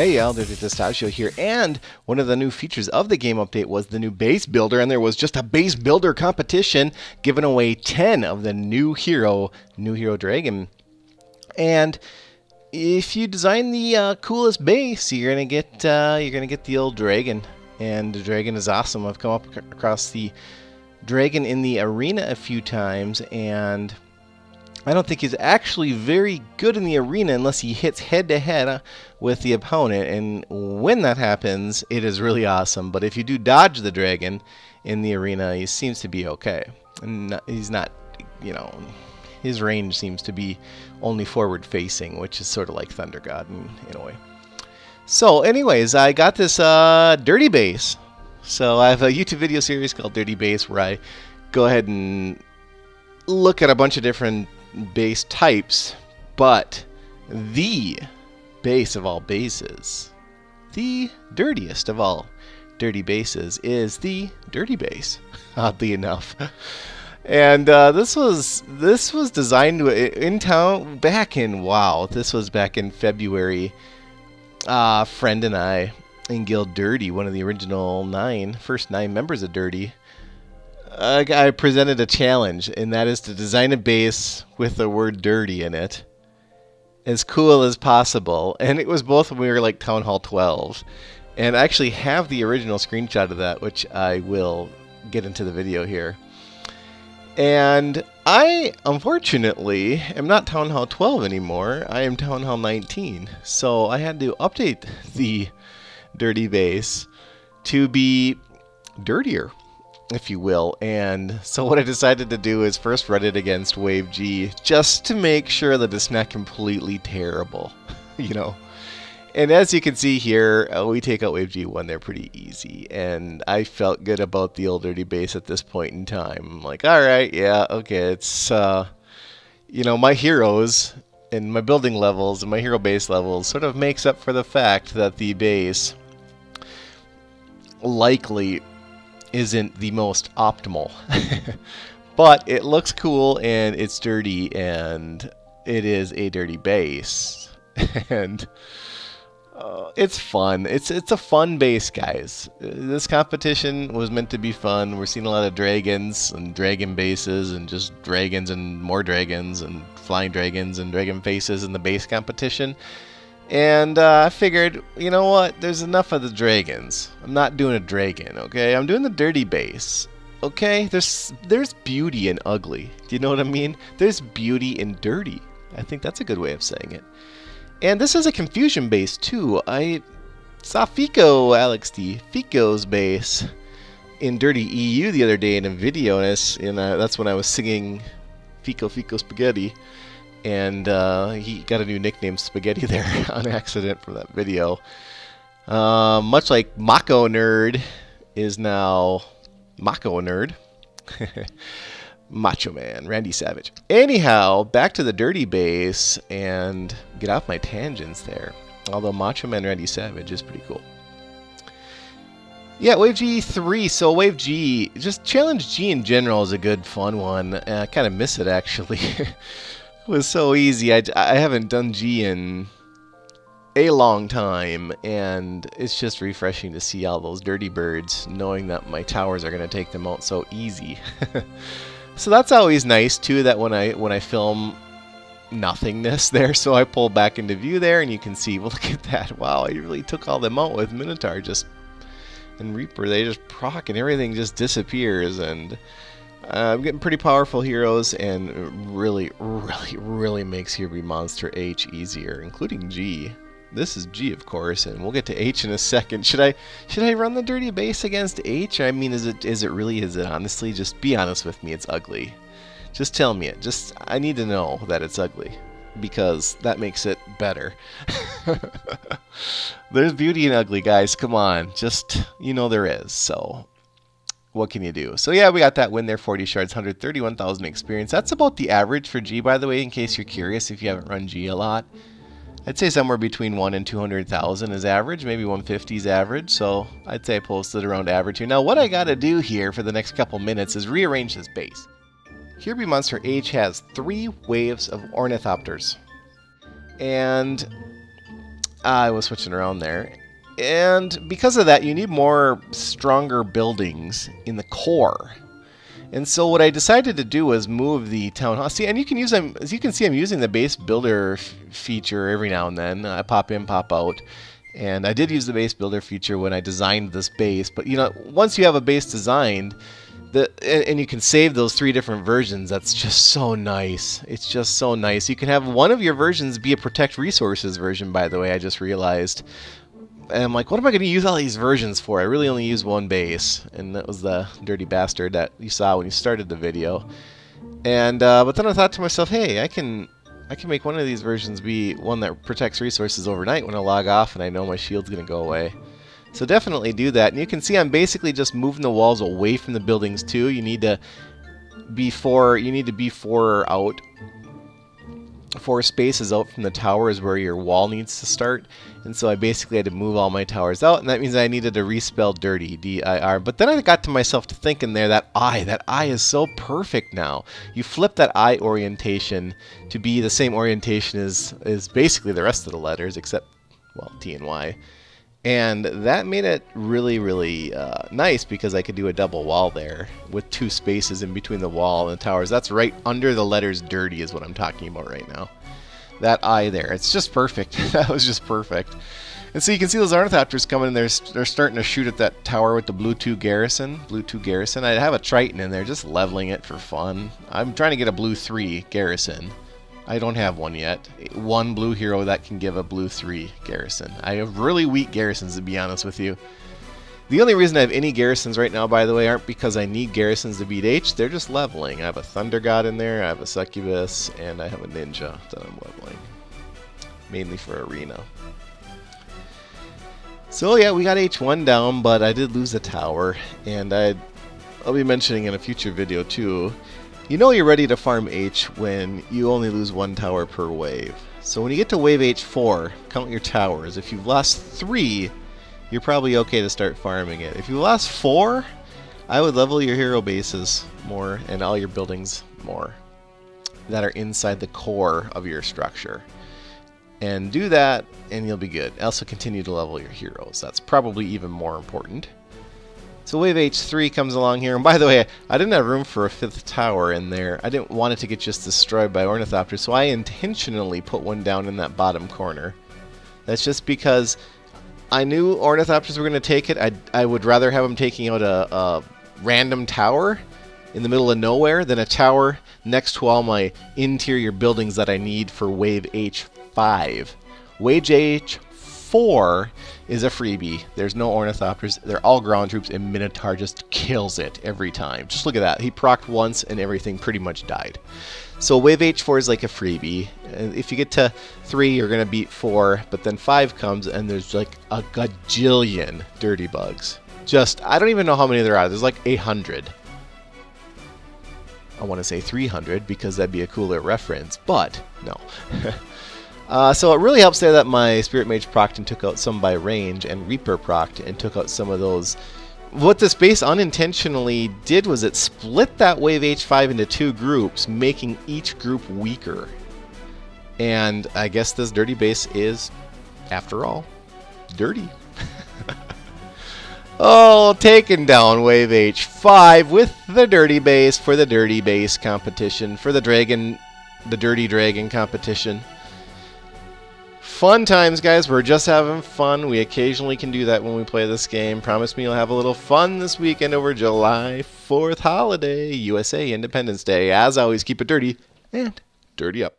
Hey y'all, Distaggio here, and one of the new features of the game update was the new base builder, and there was just a base builder competition giving away 10 of the new hero dragon. And if you design the coolest base, you're gonna get the old dragon, and the dragon is awesome. I've come up across the dragon in the arena a few times, and I don't think he's actually very good in the arena unless he hits head-to-head with the opponent, and when that happens, it is really awesome. But if you do dodge the dragon in the arena, he seems to be okay. And he's not, you know, his range seems to be only forward-facing, which is sort of like Thunder God in a way. So anyways, I got this DirtyBase. So I have a YouTube video series called DirtyBase where I go ahead and look at a bunch of different base types, but the base of all bases, the dirtiest of all dirty bases, is the DirtyBase, oddly enough. And this was designed in town back in, wow, this was back in February. Friend and I in Guild Dirty, one of the original first nine members of Dirty, I presented a challenge, and that is to design a base with the word dirty in it, as cool as possible. And it was both when we were like Town Hall 12. And I actually have the original screenshot of that, which I will get into the video here. And I, unfortunately, am not Town Hall 12 anymore. I am Town Hall 19. So I had to update the dirty base to be dirtier, if you will. And so what I decided to do is first run it against Wave G, just to make sure that it's not completely terrible, you know. And as you can see here, we take out Wave G1 there pretty easy, and I felt good about the old dirty base at this point in time. I'm like, alright, yeah, okay, it's, you know, my heroes and my building levels and my hero base levels sort of makes up for the fact that the base likely isn't the most optimal. But it looks cool, and it's dirty, and it is a dirty base. And it's fun. It's a fun base, guys. This competition was meant to be fun. We're seeing a lot of dragons and dragon bases and just dragons and more dragons and flying dragons and dragon faces in the base competition. And I figured, you know what, there's enough of the dragons. I'm not doing a dragon, okay? I'm doing the dirty base, okay? There's beauty in ugly. Do you know what I mean? There's beauty in dirty. I think that's a good way of saying it. And this is a confusion base, too. I saw Alex D. Fico's base in Dirty EU the other day in a video, and that's when I was singing Fico Spaghetti. And he got a new nickname, Spaghetti, there on accident for that video. Much like Mako Nerd is now Mako Nerd. Macho Man, Randy Savage. Anyhow, back to the dirty base, and get off my tangents there. Although Macho Man Randy Savage is pretty cool. Yeah, Wave G3. So Wave G, just Challenge G in general is a good, fun one. I kind of miss it, actually. It was so easy. I haven't done G in a long time, and it's just refreshing to see all those dirty birds, knowing that my towers are going to take them out so easy. So that's always nice too, that when I film nothingness there, so I pull back into view there, and you can see, well, look at that. Wow, I really took all them out with Minotaur and Reaper. They just proc, and everything just disappears, and I'm getting pretty powerful heroes, and it really makes here be Monster H easier, including G. This is G, of course, and we'll get to H in a second. Should I run the dirty base against H? I mean, is it honestly? Just be honest with me. It's ugly. Just tell me it. I need to know that it's ugly, because that makes it better. There's beauty in ugly, guys. Come on, you know there is. So what can you do? So yeah, we got that win there, 40 shards, 131,000 experience. That's about the average for G, by the way, in case you're curious if you haven't run G a lot. I'd say somewhere between 1 and 200,000 is average, maybe 150 is average, so I'd say I posted around average here. Now what I gotta do here for the next couple minutes is rearrange this base. Here Be Monster H has 3 waves of ornithopters. And I was switching around there. And because of that, you need more stronger buildings in the core. And so what I decided to do was move the town hall. See, and you can use them, as you can see, I'm using the base builder feature every now and then. I pop in, pop out. And I did use the base builder feature when I designed this base. But you know, once you have a base designed, and you can save those 3 different versions, that's just so nice. It's just so nice. You can have one of your versions be a protect resources version, by the way, I just realized. And I'm like, what am I going to use all these versions for? I really only use one base, and that was the dirty bastard that you saw when you started the video. And but then I thought to myself, hey, I can make one of these versions be one that protects resources overnight when I log off and I know my shield's going to go away. So definitely do that. And you can see I'm basically just moving the walls away from the buildings too. You need to be 4 out. 4 spaces out from the tower is where your wall needs to start. And so I basically had to move all my towers out, and that means I needed to respell dirty, D-I-R. But then I got to myself to thinking there, that I is so perfect now. You flip that I orientation to be the same orientation as basically the rest of the letters, except, well, T and Y. And that made it really, really nice because I could do a double wall there with 2 spaces in between the wall and the towers. That's right under the letters dirty is what I'm talking about right now. That I there. It's just perfect. That was just perfect. And so you can see those ornithopters coming in there. They're starting to shoot at that tower with the blue 2 garrison. Blue 2 garrison. I have a Triton in there just leveling it for fun. I'm trying to get a blue 3 garrison. I don't have one yet. One blue hero that can give a blue 3 garrison. I have really weak garrisons, to be honest with you. The only reason I have any garrisons right now, by the way, aren't because I need garrisons to beat H. They're just leveling. I have a Thunder God in there, I have a Succubus, and I have a Ninja that I'm leveling. Mainly for Arena. So yeah, we got H1 down, but I did lose a tower, and I'll be mentioning in a future video too. You know you're ready to farm H when you only lose 1 tower per wave. So when you get to wave H4, count your towers. If you've lost 3, you're probably okay to start farming it. If you lost 4, I would level your hero bases more and all your buildings more that are inside the core of your structure. And do that and you'll be good. Also continue to level your heroes. That's probably even more important. So wave H3 comes along here, and by the way, I didn't have room for a 5th tower in there. I didn't want it to get just destroyed by ornithopters, so I intentionally put one down in that bottom corner. That's just because I knew ornithopters were going to take it. I would rather have them taking out a random tower in the middle of nowhere than a tower next to all my interior buildings that I need for wave H5. Wave H4 is a freebie. There's no ornithopters. They're all ground troops, and Minotaur just kills it every time. Just look at that. He procced once and everything pretty much died. So wave H4 is like a freebie. If you get to 3, you're going to beat 4, but then 5 comes and there's like a gajillion dirty bugs. Just, I don't even know how many there are. There's like 800. I want to say 300 because that'd be a cooler reference, but no. So it really helps there that my Spirit Mage procced and took out some by range, and Reaper procced and took out some of those. What this base unintentionally did was it split that wave H5 into 2 groups, making each group weaker. And I guess this dirty base is, after all, dirty. Oh, taking down wave H5 with the dirty base for the dirty base competition, for the dirty dragon competition. Fun times, guys. We're just having fun. We occasionally can do that when we play this game. Promise me you'll have a little fun this weekend over July 4th holiday, USA Independence Day. As always, keep it dirty and dirty up.